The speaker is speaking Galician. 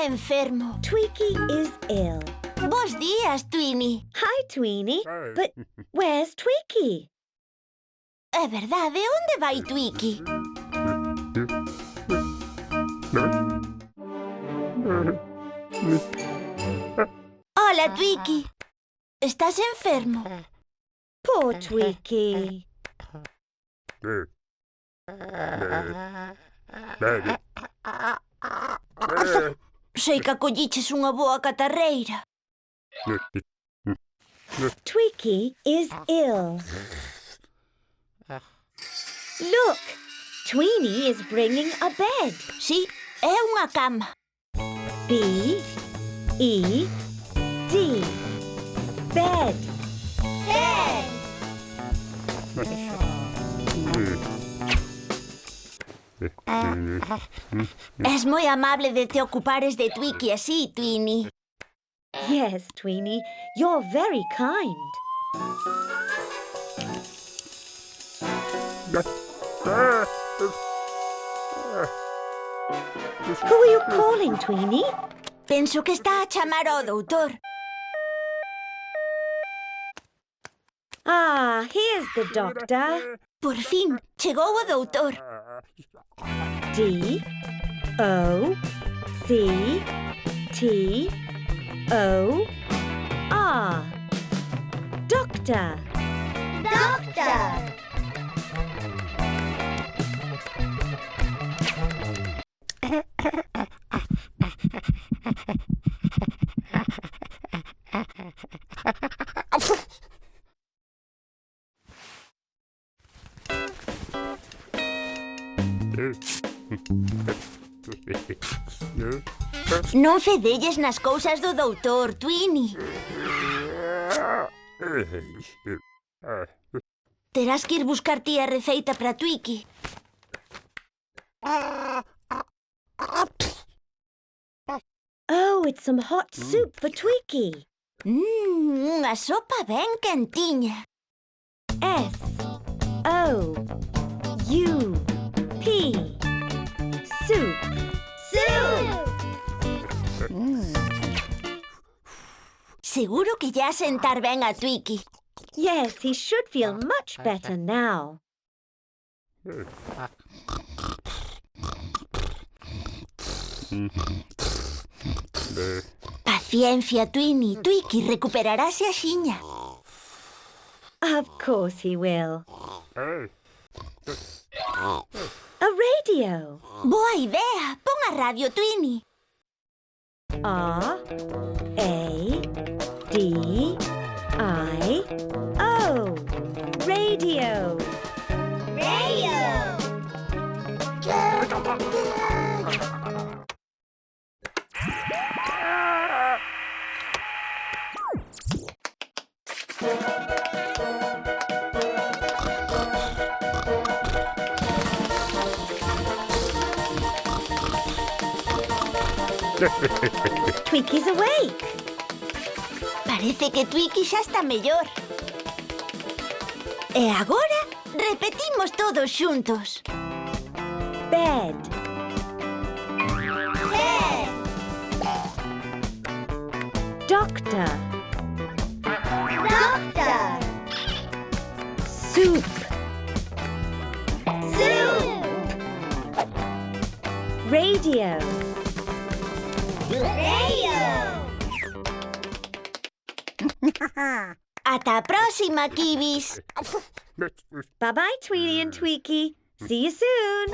está enfermo. Tweaky is ill. Bos días, Tweenie. Hi, Tweenie. But where's Tweaky? É verdade, onde vai Tweaky? Hola, Tweaky. Estás enfermo? Poor Tweaky. Sei que acolliches unha boa catarreira. Tweaky is ill. Look! Tweenie is bringing a bed. Sí, é unha cama. B-E-D. Bed. Bed. Es moi amable de te ocupares de Tweaky así, Tweenie. Yes, Tweenie, you're very kind. Who are you calling, Tweenie? Penso que está a chamar ao doutor. Ah, here's the doctor. Por fin, chegou o doutor. D-O-C-T-O-R. Doctor. Doctor. Non fedelles nas cousas do doutor, Tweenie. Terás que ir buscar ti a receita para Tweaky. Oh, it's some hot soup for Tweaky. Unha sopa ben quentiña. S-O-U-P. Soup. Soup! Seguro que ya sentar ben a Tweaky. Yes, he should feel much better now. Paciencia, Tweenie. Tweaky recuperarase axiña. Of course he will. A radio. Boa idea. Pon a radio, Tweenie. R-A-D-I-O. Radio. Radio. Tweaky's awake. Parece que Tweaky xa está mellor. E agora repetimos todos xuntos. Bed. Bed. Doctor. Doctor. Soup. Soup. Radio. Radio. Ata a próxima, Kibis. Bye-bye, Tweenie and Tweaky. See you soon.